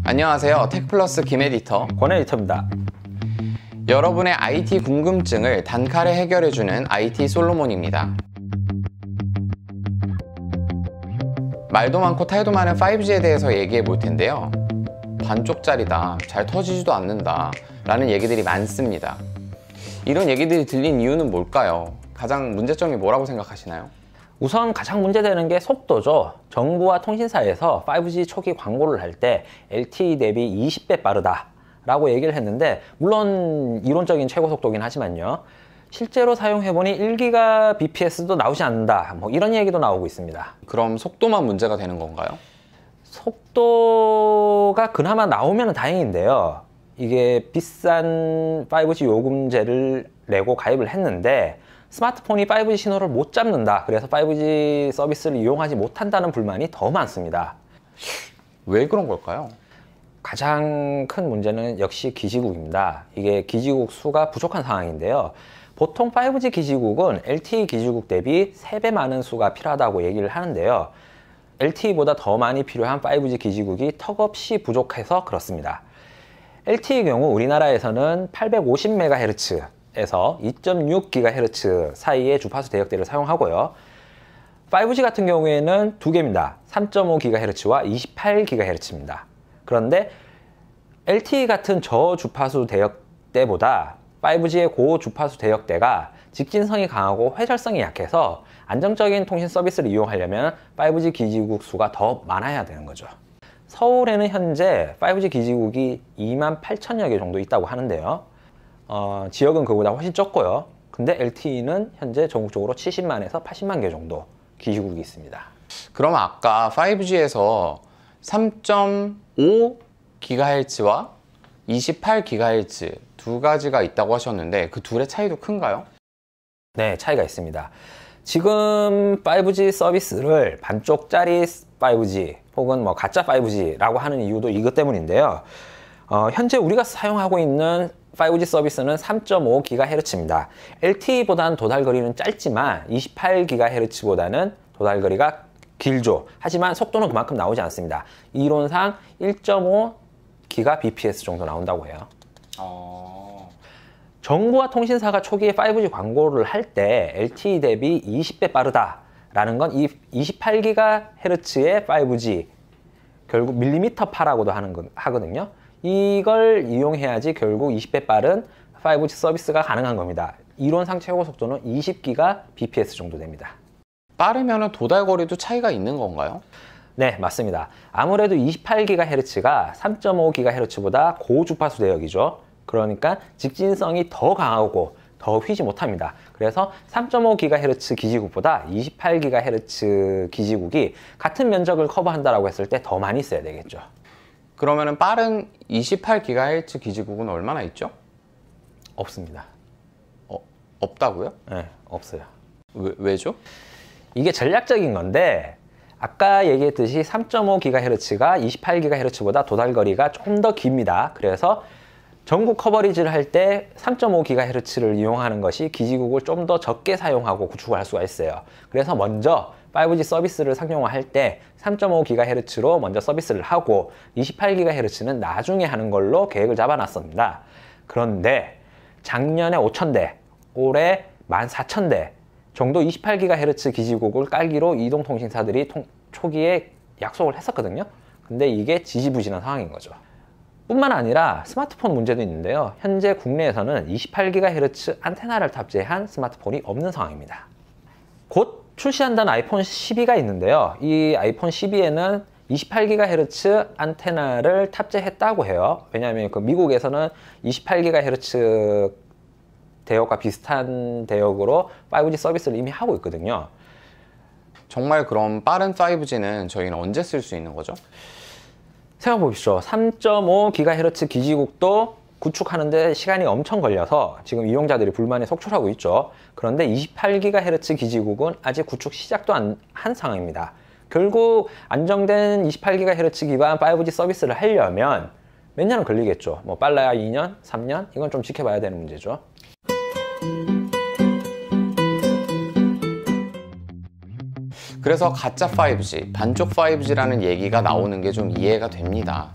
안녕하세요. 텍플러스 김 에디터, 권 에디터입니다. 여러분의 IT 궁금증을 단칼에 해결해주는 IT 솔로몬입니다. 말도 많고 탈도 많은 5G에 대해서 얘기해 볼 텐데요. 반쪽짜리다, 잘 터지지도 않는다 라는 얘기들이 많습니다. 이런 얘기들이 들린 이유는 뭘까요? 가장 문제점이 뭐라고 생각하시나요? 우선 가장 문제되는 게 속도죠. 정부와 통신사에서 5G 초기 광고를 할 때 LTE 대비 20배 빠르다 라고 얘기를 했는데, 물론 이론적인 최고 속도긴 하지만요, 실제로 사용해보니 1GBps도 나오지 않는다, 뭐 이런 얘기도 나오고 있습니다. 그럼 속도만 문제가 되는 건가요? 속도가 그나마 나오면 다행인데요, 이게 비싼 5G 요금제를 내고 가입을 했는데 스마트폰이 5G 신호를 못 잡는다, 그래서 5G 서비스를 이용하지 못한다는 불만이 더 많습니다. 왜 그런 걸까요? 가장 큰 문제는 역시 기지국입니다. 이게 기지국 수가 부족한 상황인데요, 보통 5G 기지국은 LTE 기지국 대비 3배 많은 수가 필요하다고 얘기를 하는데요, LTE보다 더 많이 필요한 5G 기지국이 턱없이 부족해서 그렇습니다. LTE 경우 우리나라에서는 850MHz에서 2.6GHz 사이의 주파수 대역대를 사용하고요, 5G 같은 경우에는 두 개입니다. 3.5GHz와 28GHz입니다. 그런데 LTE 같은 저주파수 대역대보다 5G의 고주파수 대역대가 직진성이 강하고 회절성이 약해서 안정적인 통신 서비스를 이용하려면 5G 기지국 수가 더 많아야 되는 거죠. 서울에는 현재 5G 기지국이 28,000여 개 정도 있다고 하는데요, 지역은 그보다 훨씬 적고요. 근데 LTE는 현재 전국적으로 70만에서 80만 개 정도 기지국이 있습니다. 그럼 아까 5G에서 3.5GHz와 28GHz 두 가지가 있다고 하셨는데 그 둘의 차이도 큰가요? 네, 차이가 있습니다. 지금 5G 서비스를 반쪽짜리 5G 혹은 뭐 가짜 5G라고 하는 이유도 이것 때문인데요, 현재 우리가 사용하고 있는 5G 서비스는 3.5GHz입니다. LTE보다는 도달거리는 짧지만 28GHz보다는 도달거리가 길죠. 하지만 속도는 그만큼 나오지 않습니다. 이론상 1.5GBps 정도 나온다고 해요. 정부와 통신사가 초기에 5G 광고를 할 때 LTE 대비 20배 빠르다라는 건 이 28GHz의 5G, 결국 밀리미터파라고도 하거든요. 이걸 이용해야지 결국 20배 빠른 5G 서비스가 가능한 겁니다. 이론상 최고 속도는 20GBps 정도 됩니다. 빠르면 도달거리도 차이가 있는 건가요? 네, 맞습니다. 아무래도 28GHz가 3.5GHz보다 고주파수 대역이죠. 그러니까 직진성이 더 강하고 더 휘지 못합니다. 그래서 3.5GHz 기지국보다 28GHz 기지국이 같은 면적을 커버한다고 했을 때 더 많이 써야 되겠죠. 그러면 빠른 28GHz 기지국은 얼마나 있죠? 없습니다. 없다고요? 네, 없어요. 왜죠? 이게 전략적인 건데, 아까 얘기했듯이 3.5GHz가 28GHz보다 도달거리가 좀 더 깁니다. 그래서 전국 커버리지를 할 때 3.5GHz를 이용하는 것이 기지국을 좀 더 적게 사용하고 구축을 할 수가 있어요. 그래서 먼저 5G 서비스를 상용화할 때 3.5GHz로 먼저 서비스를 하고 28GHz는 나중에 하는 걸로 계획을 잡아놨습니다. 그런데 작년에 5,000대, 올해 14,000대 정도 28GHz 기지국을 깔기로 이동통신사들이 초기에 약속을 했었거든요. 근데 이게 지지부진한 상황인 거죠. 뿐만 아니라 스마트폰 문제도 있는데요, 현재 국내에서는 28GHz 안테나를 탑재한 스마트폰이 없는 상황입니다. 곧 출시한다는 아이폰 12가 있는데요, 이 아이폰 12에는 28GHz 안테나를 탑재했다고 해요. 왜냐하면 그 미국에서는 28GHz 대역과 비슷한 대역으로 5G 서비스를 이미 하고 있거든요. 정말 그럼 빠른 5G는 저희는 언제 쓸 수 있는 거죠? 생각해 보십시오. 3.5GHz 기지국도 구축하는데 시간이 엄청 걸려서 지금 이용자들이 불만에 속출하고 있죠. 그런데 28GHz 기지국은 아직 구축 시작도 안 한 상황입니다. 결국 안정된 28GHz 기반 5G 서비스를 하려면 몇 년은 걸리겠죠. 뭐 빨라야 2년, 3년? 이건 좀 지켜봐야 되는 문제죠. 그래서 가짜 5G, 반쪽 5G라는 얘기가 나오는 게 좀 이해가 됩니다.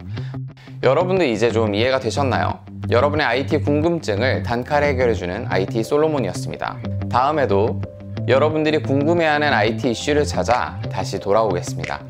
여러분도 이제 좀 이해가 되셨나요? 여러분의 IT 궁금증을 단칼에 해결해주는 IT 솔로몬이었습니다. 다음에도 여러분들이 궁금해하는 IT 이슈를 찾아 다시 돌아오겠습니다.